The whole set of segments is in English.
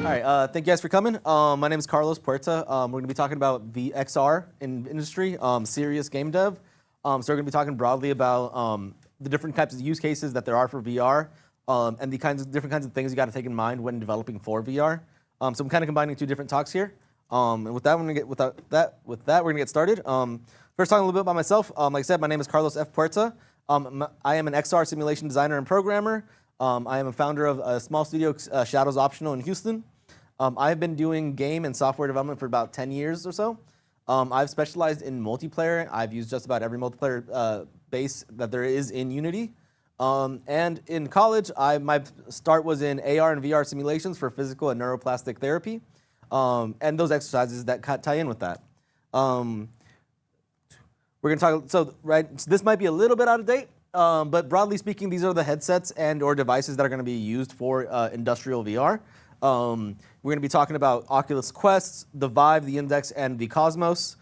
All right, thank you guys for coming. My name is Carlos Puerta. We're going to be talking about VXR in industry, serious game dev. So we're going to be talking broadly about the different types of use cases that there are for VR, and the different kinds of things you got to take in mind when developing for VR. So I'm kind of combining two different talks here. And with that, we're going to get started. First, talking a little bit about myself. Like I said, my name is Carlos F. Puerta. I am an XR simulation designer and programmer. I am a founder of a small studio, Shadows Optional in Houston. I've been doing game and software development for about 10 years or so. I've specialized in multiplayer. I've used just about every multiplayer base that there is in Unity. And in college, my start was in AR and VR simulations for physical and neuroplastic therapy, and those exercises that tie in with that. We're going to talk, so this might be a little bit out of date, but broadly speaking, these are the headsets and or devices that are going to be used for industrial VR. We're going to be talking about Oculus Quests, the Vive, the Index, and the Cosmos.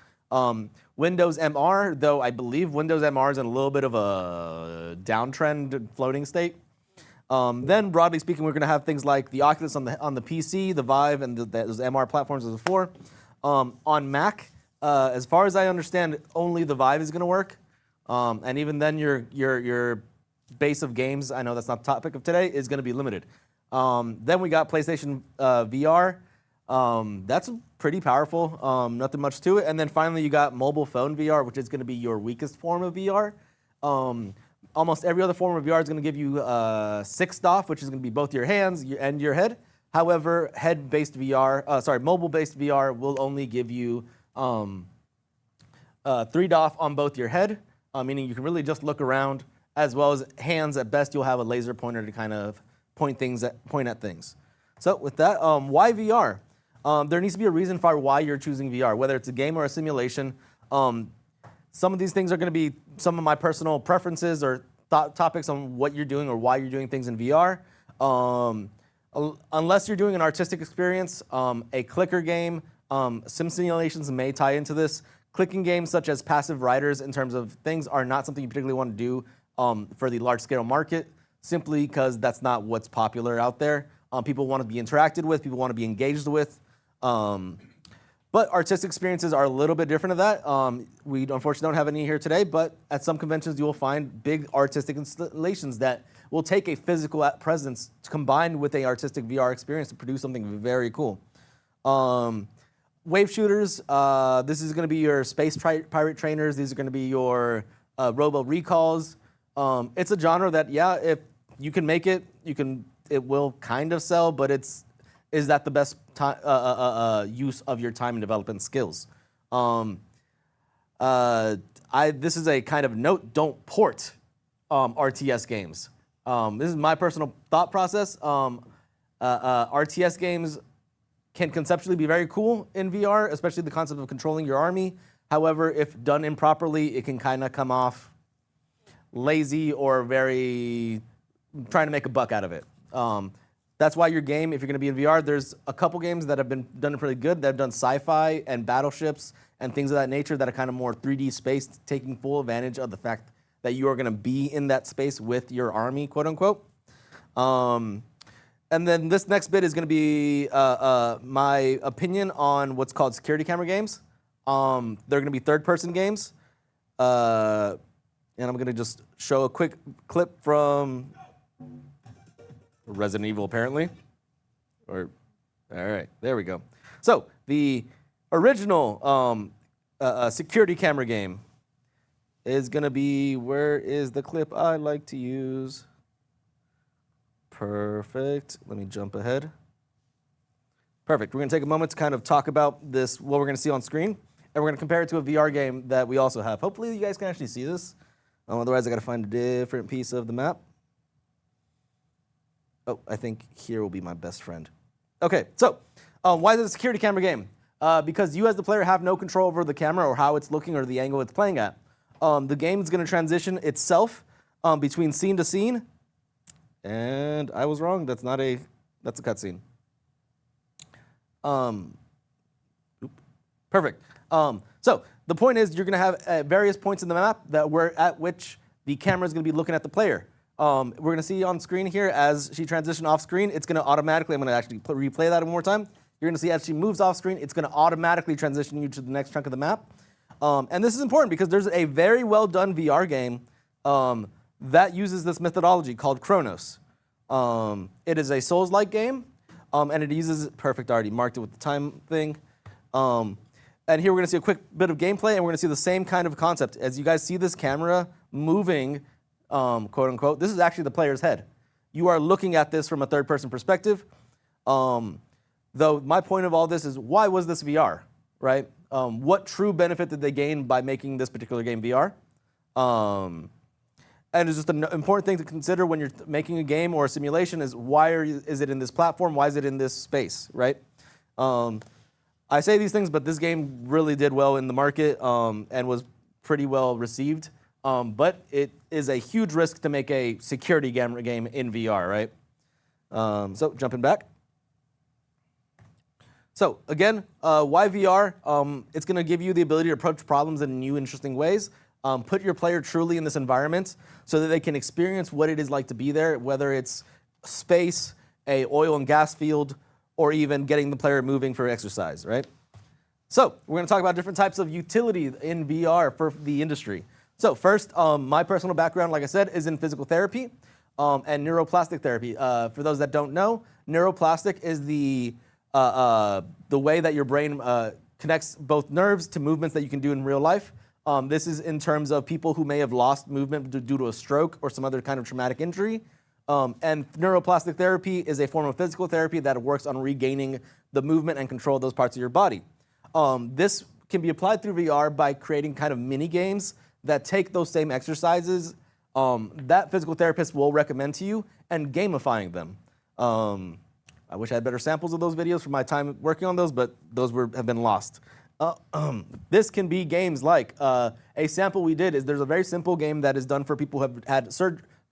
Windows MR, though I believe Windows MR is in a little bit of a downtrend floating state. Then broadly speaking, we're going to have things like the Oculus on the PC, the Vive, and those MR platforms as before. On Mac, as far as I understand, only the Vive is going to work. And even then, your base of games, I know that's not the topic of today, is going to be limited. Then we got PlayStation VR. That's pretty powerful, nothing much to it. And then finally you got mobile phone VR, which is going to be your weakest form of VR. Almost every other form of VR is going to give you 6 DOF, which is going to be both your hands and your head. However, mobile-based VR will only give you 3 DOF on both your head, meaning you can really just look around, as well as hands. At best, you'll have a laser pointer to kind of point at things. So with that, why VR? There needs to be a reason for why you're choosing VR, whether it's a game or a simulation. Some of these things are going to be some of my personal preferences or topics on what you're doing or why you're doing things in VR. Unless you're doing an artistic experience, a clicker game, sim simulations may tie into this. Clicking games such as passive riders in terms of things are not something you particularly want to do for the large-scale market, simply because that's not what's popular out there. People want to be interacted with, people want to be engaged with. But artistic experiences are a little bit different of that. We unfortunately don't have any here today, but at some conventions you will find big artistic installations that will take a physical presence combined with an artistic VR experience to produce something very cool. Wave shooters, this is going to be your space pirate trainers. These are going to be your robo recalls. It's a genre that, yeah, if you can make it, it will kind of sell, but is that the best use of your time and development skills? This is a kind of note, don't port RTS games. This is my personal thought process. RTS games can conceptually be very cool in VR, especially the concept of controlling your army. However, if done improperly, it can kind of come off lazy or very trying to make a buck out of it. That's why your game, if you're going to be in VR, there's a couple games that have been done pretty good. That have done sci-fi and battleships and things of that nature that are kind of more 3D space, taking full advantage of the fact that you are going to be in that space with your army, quote unquote. And then this next bit is going to be my opinion on what's called security camera games. They're going to be third-person games. And I'm going to just show a quick clip from Resident Evil, apparently. All right, there we go. So the original security camera game is going to be, where is the clip I like to use? Perfect. Let me jump ahead. Perfect. We're going to take a moment to kind of talk about this, what we're going to see on screen, and we're going to compare it to a VR game that we also have. Hopefully you guys can actually see this. Otherwise, I got to find a different piece of the map. Oh, I think here will be my best friend. Okay, so why is it a security camera game? Because you as the player have no control over the camera or how it's looking or the angle it's playing at. The game is going to transition itself between scene to scene. And I was wrong. That's a cutscene. Perfect. So the point is you're going to have various points in the map at which the camera is going to be looking at the player. We're going to see on screen here as she transitions off screen, it's going to automatically, I'm going to actually replay that one more time. You're going to see as she moves off screen, it's going to automatically transition you to the next chunk of the map. And this is important because there's a very well done VR game that uses this methodology called Chronos. It is a Souls-like game, and it uses, perfect, I already marked it with the time thing. And here we're going to see a quick bit of gameplay, and we're going to see the same kind of concept. As you guys see this camera moving, quote unquote, this is actually the player's head. You are looking at this from a third-person perspective. Though my point of all this is, why was this VR, right? What true benefit did they gain by making this particular game VR? And it's just an important thing to consider when you're making a game or a simulation is is it in this platform? Why is it in this space, right? I say these things, but this game really did well in the market and was pretty well received. But it is a huge risk to make a security game in VR, right? So jumping back. So again, why VR? It's going to give you the ability to approach problems in new, interesting ways. Put your player truly in this environment so that they can experience what it is like to be there, whether it's space, a oil and gas field, or even getting the player moving for exercise, right? So we're going to talk about different types of utility in VR for the industry. So first, my personal background, like I said, is in physical therapy and neuroplastic therapy. For those that don't know, neuroplastic is the way that your brain connects both nerves to movements that you can do in real life. This is in terms of people who may have lost movement due to a stroke or some other kind of traumatic injury. And neuroplastic therapy is a form of physical therapy that works on regaining the movement and control of those parts of your body. This can be applied through VR by creating kind of mini games that take those same exercises that physical therapists will recommend to you and gamifying them. I wish I had better samples of those videos from my time working on those, but those have been lost. This can be games like a sample we did is there's a very simple game that is done for people who have had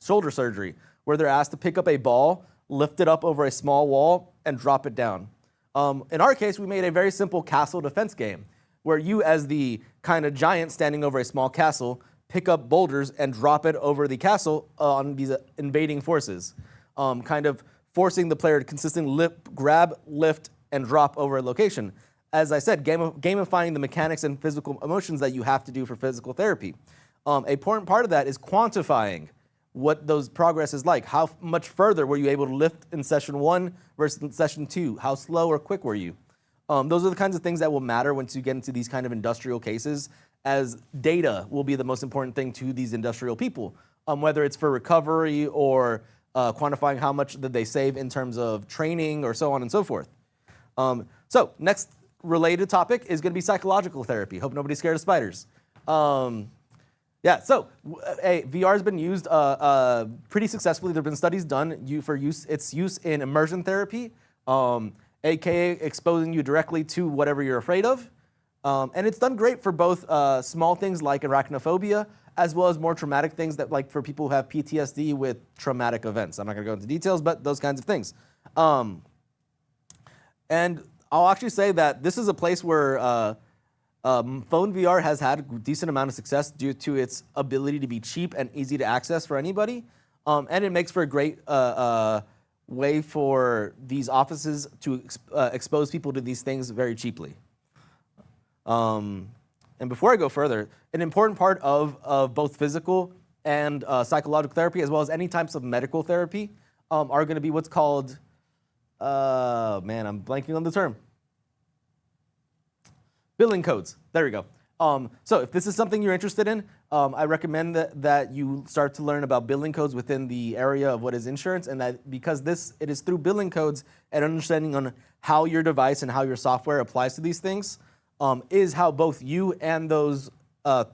shoulder surgery, where they're asked to pick up a ball, lift it up over a small wall, and drop it down. In our case, we made a very simple castle defense game, where you as the kind of giant standing over a small castle, pick up boulders and drop it over the castle on these invading forces, kind of forcing the player to consistently grab, lift, and drop over a location. As I said, gamifying the mechanics and physical emotions that you have to do for physical therapy. A important part of that is quantifying what those progress is like. How much further were you able to lift in session 1 versus in session 2? How slow or quick were you? Those are the kinds of things that will matter once you get into these kind of industrial cases, as data will be the most important thing to these industrial people, whether it's for recovery or quantifying how much did they save in terms of training or so on and so forth. So next related topic is going to be psychological therapy. Hope nobody's scared of spiders. VR has been used pretty successfully. There have been studies done for its use in immersion therapy, aka exposing you directly to whatever you're afraid of. And it's done great for both small things like arachnophobia, as well as more traumatic things that, like for people who have PTSD with traumatic events. I'm not going to go into details, but those kinds of things. And I'll actually say that this is a place where phone VR has had a decent amount of success due to its ability to be cheap and easy to access for anybody. And it makes for a great way for these offices to expose people to these things very cheaply. And before I go further, an important part of both physical and psychological therapy, as well as any types of medical therapy, are going to be what's called, I'm blanking on the term. Billing codes. There we go. So if this is something you're interested in, I recommend that you start to learn about billing codes within the area of what is insurance, and that because it is through billing codes and understanding on how your device and how your software applies to these things is how both you and those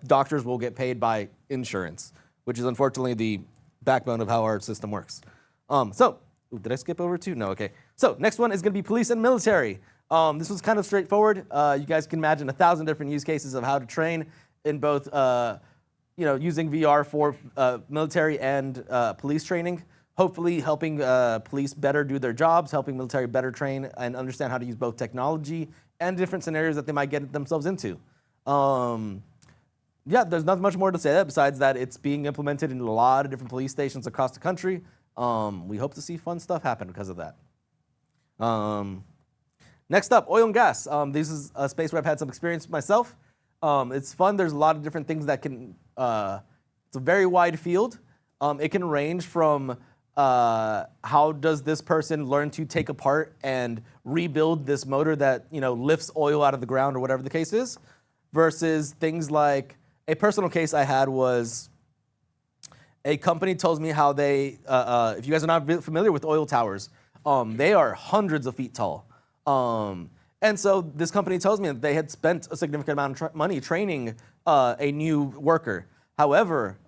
doctors will get paid by insurance, which is unfortunately the backbone of how our system works. Did I skip over 2? No, okay. So next one is going to be police and military. This was kind of straightforward. You guys can imagine 1,000 different use cases of how to train in both, using VR for military and police training. Hopefully helping police better do their jobs, helping military better train and understand how to use both technology and different scenarios that they might get themselves into. Yeah, there's not much more to say that besides that it's being implemented in a lot of different police stations across the country. We hope to see fun stuff happen because of that. Next up, oil and gas. This is a space where I've had some experience myself. It's fun. There's a lot of different things that can, it's a very wide field. It can range from how does this person learn to take apart and rebuild this motor that lifts oil out of the ground or whatever the case is, versus things like a personal case I had was a company tells me how they, if you guys are not familiar with oil towers, they are hundreds of feet tall. And so this company tells me that they had spent a significant amount of money training a new worker. However,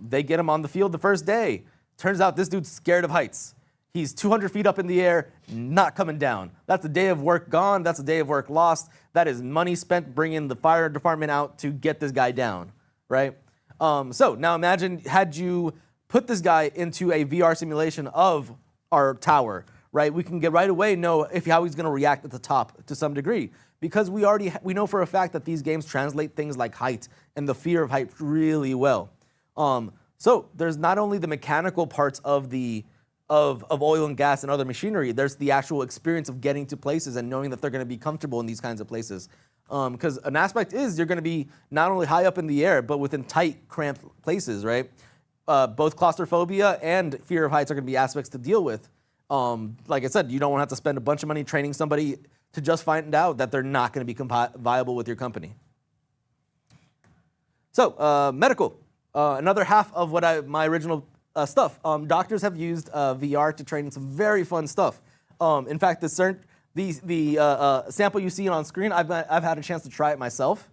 they get him on the field the first day. Turns out this dude's scared of heights. He's 200 feet up in the air, not coming down. That's a day of work gone. That's a day of work lost. That is money spent bringing the fire department out to get this guy down, right? So now imagine had you put this guy into a VR simulation of our tower, right? We can get right away know how he's going to react at the top to some degree, because we know for a fact that these games translate things like height and the fear of height really well. So there's not only the mechanical parts of oil and gas and other machinery, there's the actual experience of getting to places and knowing that they're going to be comfortable in these kinds of places. Because an aspect is you're going to be not only high up in the air, but within tight, cramped places, right? Both claustrophobia and fear of heights are going to be aspects to deal with. Like I said, you don't want to have to spend a bunch of money training somebody to just find out that they're not going to be viable with your company. So, medical. Another half of my original stuff. Doctors have used VR to train some very fun stuff. In fact, the sample you see on screen, I've had a chance to try it myself.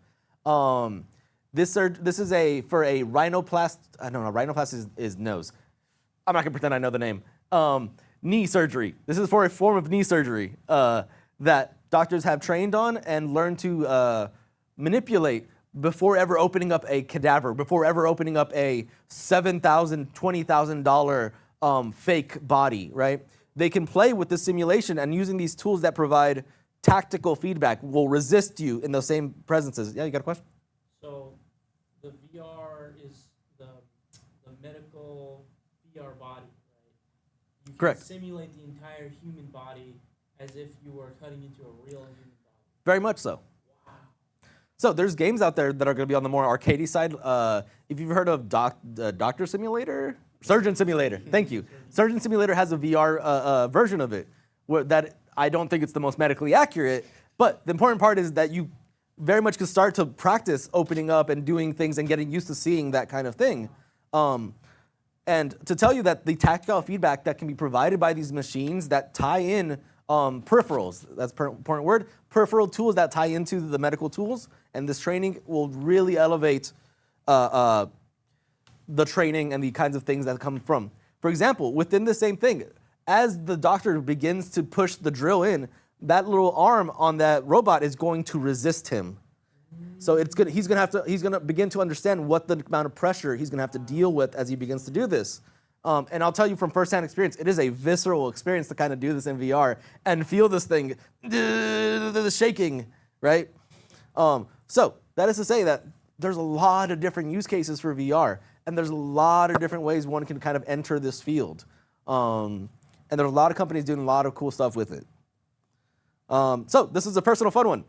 This is for a rhinoplast. I don't know. Rhinoplast is nose. I'm not gonna pretend I know the name. Knee surgery. This is for a form of knee surgery that doctors have trained on and learned to manipulate before ever opening up a cadaver, before ever opening up a $7,000, $20,000 fake body, right? They can play with the simulation, and using these tools that provide tactical feedback will resist you in those same presences. Yeah, you got a question? So the VR is the medical VR body, right? You can Correct. simulate the entire human body as if you were cutting into a real human body. Very much so. So there's games out there that are going to be on the more arcadey side. If you've heard of Doctor Simulator, Surgeon Simulator, thank you. Surgeon Simulator has a VR version of it that I don't think it's the most medically accurate, but the important part is that you very much can start to practice opening up and doing things and getting used to seeing that kind of thing. And to tell you that the tactile feedback that can be provided by these machines that tie in peripherals, that's an important word, peripheral tools that tie into the medical tools, and this training will really elevate the training and the kinds of things that come from. For example, within the same thing, as the doctor begins to push the drill in, that little arm on that robot is going to resist him. So he's gonna begin to understand what the amount of pressure he's gonna have to deal with as he begins to do this. And I'll tell you from firsthand experience, it is a visceral experience to kind of do this in VR and feel this thing shaking, right? So that is to say that there's a lot of different use cases for VR, and there's a lot of different ways one can kind of enter this field. And there's a lot of companies doing a lot of cool stuff with it. So this is a personal fun one.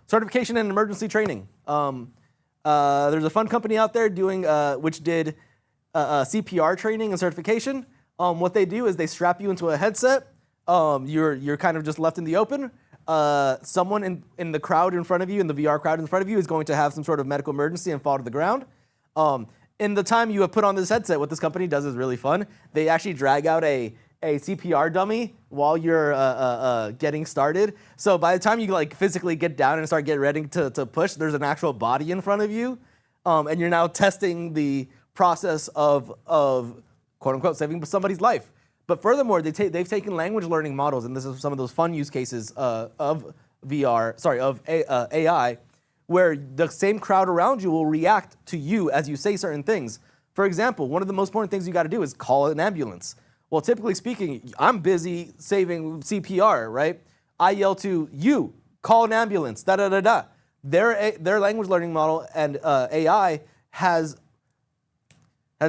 Certification and emergency training. There's a fun company out there doing which did CPR training and certification. What they do is they strap you into a headset. You're kind of just left in the open. Someone in the crowd in front of you, in the VR crowd in front of you, is going to have some sort of medical emergency and fall to the ground. In the time you have put on this headset, what this company does is really fun. They actually drag out a CPR dummy while you're getting started. So by the time you like physically get down and start getting ready to push, there's an actual body in front of you, and you're now testing the process of quote unquote saving somebody's life. But furthermore, they've taken language learning models, and this is some of those fun use cases of AI, where the same crowd around you will react to you as you say certain things. For example, one of the most important things you got to do is call an ambulance. Well, typically speaking, I'm busy saving CPR, right? I yell to you, call an ambulance, da-da-da-da. their language learning model and AI has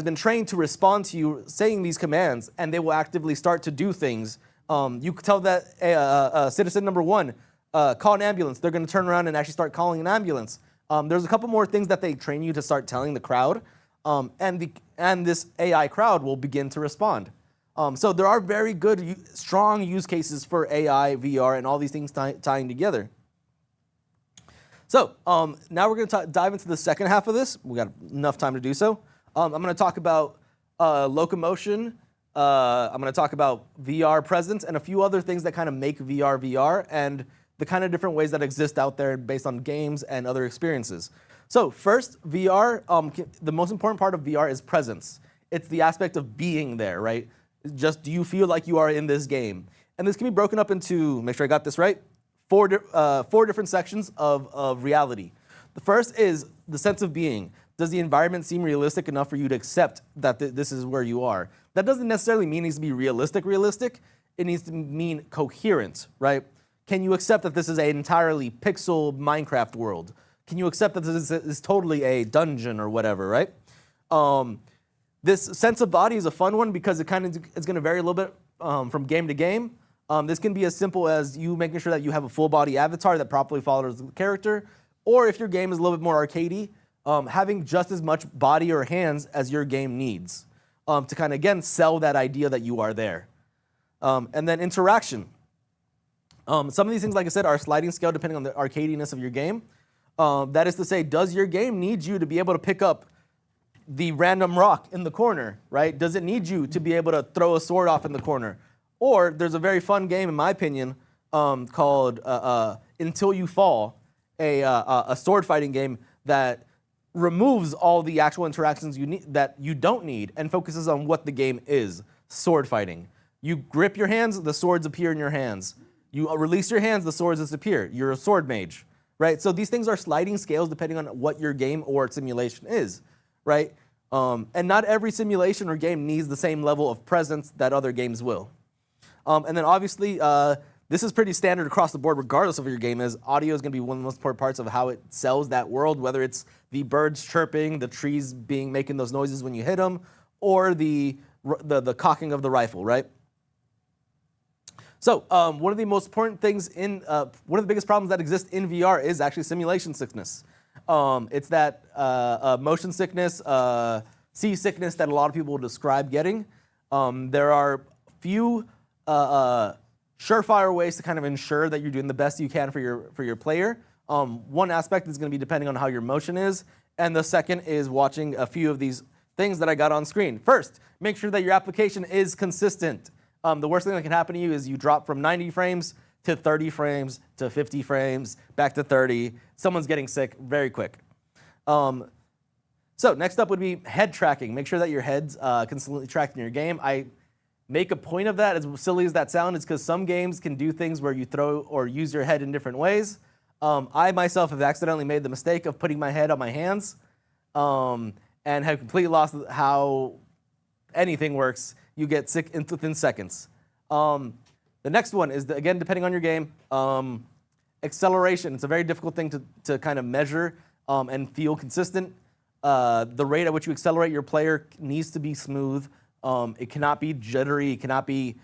been trained to respond to you saying these commands, and they will actively start to do things. You could tell that citizen number one, call an ambulance. They're going to turn around and actually start calling an ambulance. There's a couple more things that they train you to start telling the crowd, and this AI crowd will begin to respond. So there are very good, strong use cases for AI, VR, and all these things tying together. So now we're going to dive into the second half of this. We got enough time to do so. I'm going to talk about locomotion. I'm going to talk about VR presence and a few other things that kind of make VR VR and the kind of different ways that exist out there based on games and other experiences. So first, VR, the most important part of VR is presence. It's the aspect of being there, right? Just do you feel like you are in this game? And this can be broken up into, make sure I got this right, four different sections of reality. The first is the sense of being. Does the environment seem realistic enough for you to accept that this is where you are? That doesn't necessarily mean it needs to be realistic. It needs to mean coherent, right? Can you accept that this is an entirely pixel Minecraft world? Can you accept that this is totally a dungeon or whatever, right? This sense of body is a fun one because it kind of is going to vary a little bit from game to game. This can be as simple as you making sure that you have a full body avatar that properly follows the character, or if your game is a little bit more arcadey, having just as much body or hands as your game needs to kind of, again, sell that idea that you are there. And then interaction. Some of these things, like I said, are sliding scale depending on the arcadiness of your game. That is to say, does your game need you to be able to pick up the random rock in the corner, right? Does it need you to be able to throw a sword off in the corner? Or there's a very fun game, in my opinion, called Until You Fall, a sword fighting game that removes all the actual interactions that you don't need and focuses on what the game is, sword fighting. You grip your hands, the swords appear in your hands. You release your hands, the swords disappear. You're a sword mage, right? So these things are sliding scales depending on what your game or simulation is, right? And not every simulation or game needs the same level of presence that other games will. And then obviously, this is pretty standard across the board, regardless of what your game is. Audio is going to be one of the most important parts of how it sells that world, whether it's the birds chirping, the trees making those noises when you hit them, or the cocking of the rifle, right? So one of the most important things one of the biggest problems that exist in VR is actually simulation sickness. It's that motion sickness, seasickness that a lot of people will describe getting. There are few surefire ways to kind of ensure that you're doing the best you can for your player. One aspect is going to be depending on how your motion is, and the second is watching a few of these things that I got on screen. First, make sure that your application is consistent. The worst thing that can happen to you is you drop from 90 frames to 30 frames to 50 frames, back to 30. Someone's getting sick very quick. So next up would be head tracking. Make sure that your head's consistently tracked in your game. I make a point of that, as silly as that sounds, because some games can do things where you throw or use your head in different ways. I myself have accidentally made the mistake of putting my head on my hands and have completely lost how anything works. You get sick within seconds. The next one is, again, depending on your game, acceleration. It's a very difficult thing to kind of measure and feel consistent. The rate at which you accelerate your player needs to be smooth. It cannot be jittery. It cannot be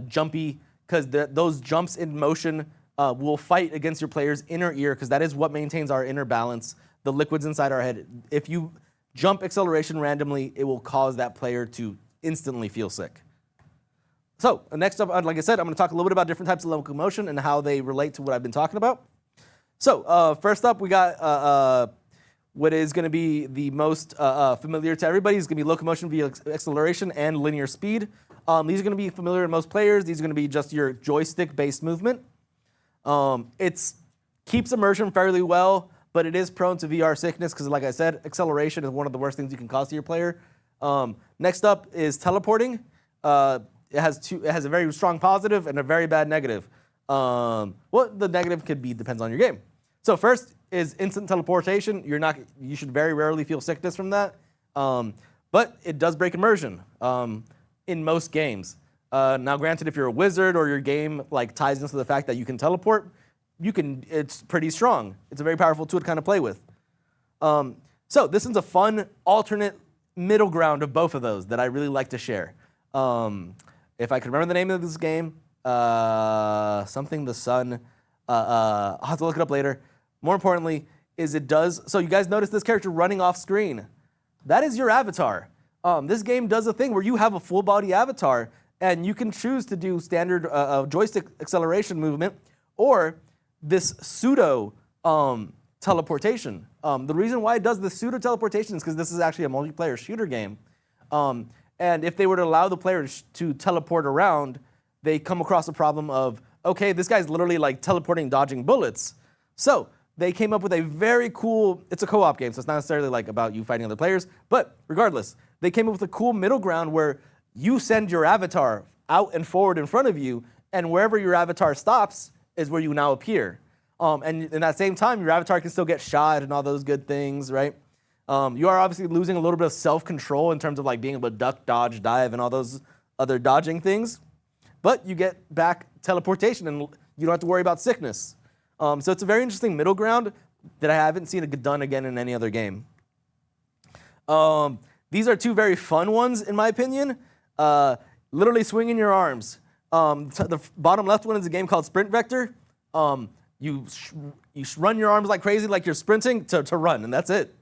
jumpy, because those jumps in motion will fight against your player's inner ear, because that is what maintains our inner balance, the liquids inside our head. If you jump acceleration randomly, it will cause that player to instantly feel sick. So next up, like I said, I'm going to talk a little bit about different types of locomotion and how they relate to what I've been talking about. So first up, we got what is going to be the most familiar to everybody. Is going to be locomotion via acceleration and linear speed. These are going to be familiar to most players. These are going to be just your joystick-based movement. It keeps immersion fairly well, but it is prone to VR sickness because, like I said, acceleration is one of the worst things you can cause to your player. Next up is teleporting. It has a very strong positive and a very bad negative. What the negative could be depends on your game. So first is instant teleportation. You should very rarely feel sickness from that, but it does break immersion in most games. Now, granted, if you're a wizard or your game ties into the fact that you can teleport, it's pretty strong. It's a very powerful tool to kind of play with. So this is a fun alternate middle ground of both of those that I really like to share. If I can remember the name of this game, something the sun, I'll have to look it up later. More importantly, so you guys notice this character running off screen. That is your avatar. This game does a thing where you have a full body avatar and you can choose to do standard joystick acceleration movement or this pseudo teleportation. The reason why it does the pseudo teleportation is because this is actually a multiplayer shooter game. And if they were to allow the players to teleport around, they come across a problem of, okay, this guy's literally like teleporting, dodging bullets. So they came up with a very cool, it's a co-op game, so it's not necessarily like about you fighting other players, but regardless, they came up with a cool middle ground where you send your avatar out and forward in front of you, and wherever your avatar stops is where you now appear. And in that same time, your avatar can still get shot and all those good things, right? You are obviously losing a little bit of self-control in terms of like being able to duck, dodge, dive, and all those other dodging things. But you get back teleportation and you don't have to worry about sickness. So it's a very interesting middle ground that I haven't seen it done again in any other game. These are two very fun ones, in my opinion. Literally swinging your arms. The bottom left one is a game called Sprint Vector. You run your arms like crazy, like you're sprinting to run, and that's it.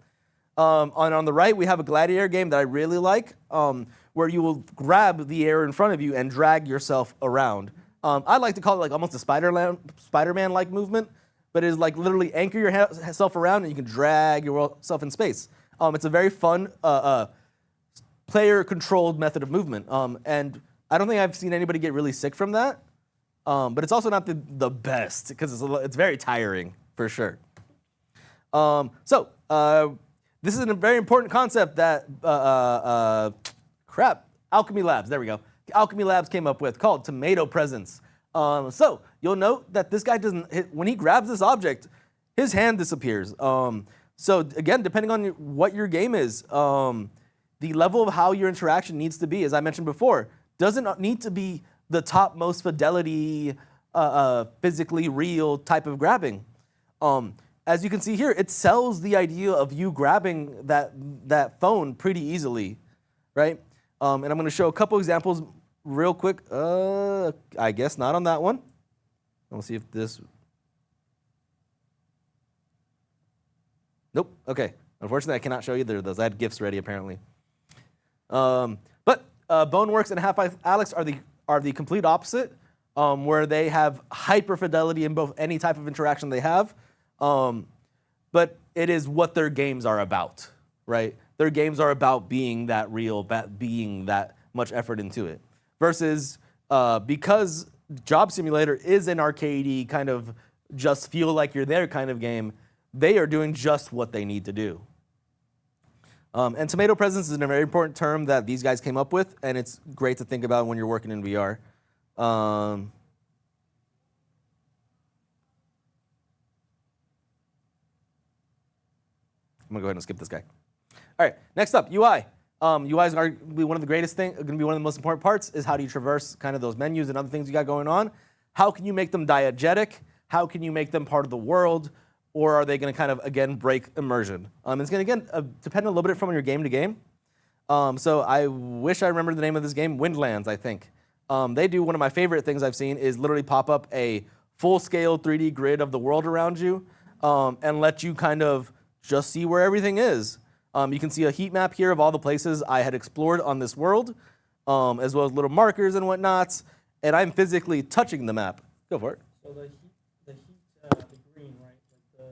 On the right, we have a gladiator game that I really like, where you will grab the air in front of you and drag yourself around. I like to call it like almost a Spider-Man-like movement, but it is like literally anchor yourself around and you can drag yourself in space. It's a very fun player-controlled method of movement, and I don't think I've seen anybody get really sick from that. But it's also not the best because it's very tiring for sure. This is a very important concept that Alchemy Labs. There we go. Alchemy Labs came up with called tomato presence. So you'll note that this guy when he grabs this object, his hand disappears. So again, depending on what your game is, the level of how your interaction needs to be, as I mentioned before, doesn't need to be the topmost fidelity, physically real type of grabbing. As you can see here, it sells the idea of you grabbing that phone pretty easily, right? And I'm going to show a couple examples real quick. I guess not on that one. Let's see if this. Nope. Okay. Unfortunately, I cannot show either of those. I had GIFs ready apparently. But Boneworks and Half-Life Alyx are the complete opposite, where they have hyper fidelity in both any type of interaction they have. But it is what their games are about, right? Their games are about being that real, being that much effort into it. Versus because Job Simulator is an arcadey kind of just feel like you're there kind of game, they are doing just what they need to do. And tomato presence is a very important term that these guys came up with, and it's great to think about when you're working in VR. I'm gonna go ahead and skip this guy. All right, next up, UI. UI is arguably one of the greatest things, going to be one of the most important parts, is how do you traverse kind of those menus and other things you got going on. How can you make them diegetic? How can you make them part of the world? Or are they going to kind of, again, break immersion? It's going to, again, depend a little bit from your game to game. So I wish I remembered the name of this game, Windlands, I think. They do one of my favorite things I've seen is literally pop up a full-scale 3D grid of the world around you and let you kind of just see where everything is. You can see a heat map here of all the places I had explored on this world, as well as little markers and whatnots, and I'm physically touching the map. Go for it. So the green, right? Like the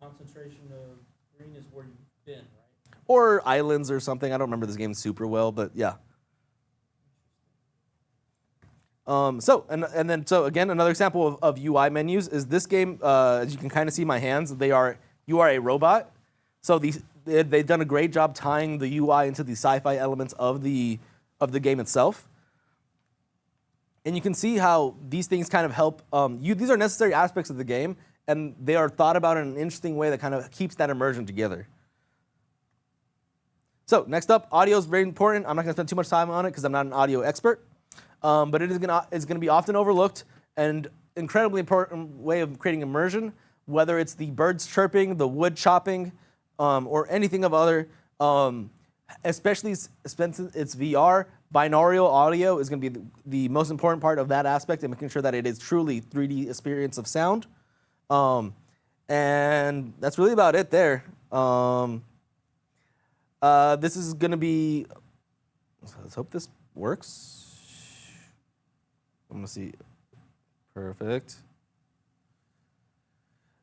concentration of green is where you've been, right? Or islands or something. I don't remember this game super well, but yeah. So again, another example of UI menus is this game. As you can kind of see my hands, you are a robot. So they've done a great job tying the UI into the sci-fi elements of the game itself. And you can see how these things kind of help. These are necessary aspects of the game, and they are thought about in an interesting way that kind of keeps that immersion together. So next up, audio is very important. I'm not going to spend too much time on it because I'm not an audio expert. But it is going to be often overlooked, and incredibly important way of creating immersion, whether it's the birds chirping, the wood chopping, or anything of other, especially since it's VR, binaural audio is going to be the most important part of that aspect and making sure that it is truly 3D experience of sound. And that's really about it there. This is going to be, let's hope this works. I'm going to see. Perfect.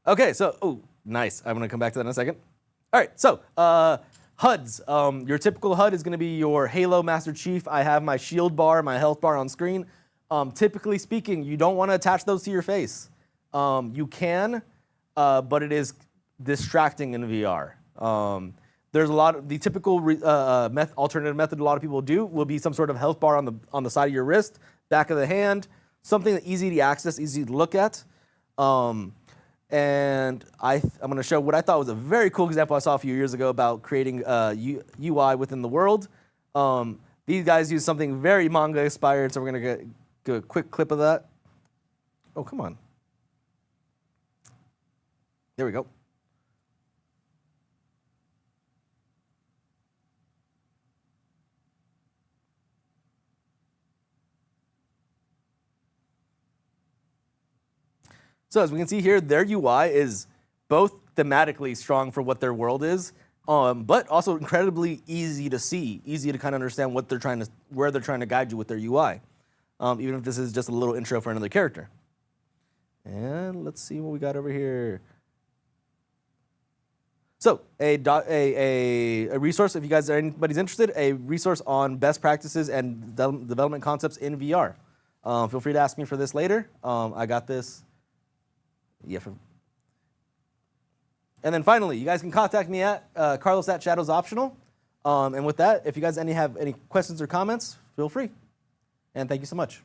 Okay, so, oh, nice. I'm going to come back to that in a second. All right, so HUDs. Your typical HUD is going to be your Halo Master Chief. I have my shield bar, my health bar on screen. Typically speaking, you don't want to attach those to your face. You can, but it is distracting in VR. There's a lot of the typical alternative method a lot of people do will be some sort of health bar on the side of your wrist, back of the hand, something that's easy to access, easy to look at. And I'm going to show what I thought was a very cool example I saw a few years ago about creating UI within the world. These guys use something very manga inspired, so we're going to get a quick clip of that. Oh, come on. There we go. So as we can see here, their UI is both thematically strong for what their world is, but also incredibly easy to see, easy to kind of understand what they're where they're trying to guide you with their UI, even if this is just a little intro for another character. And let's see what we got over here. So a resource, if you guys are anybody's interested, a resource on best practices and development concepts in VR. Feel free to ask me for this later. I got this. Yeah. And then finally, you guys can contact me at carlos@shadowsoptional. And with that, if you guys have any questions or comments, feel free. And thank you so much.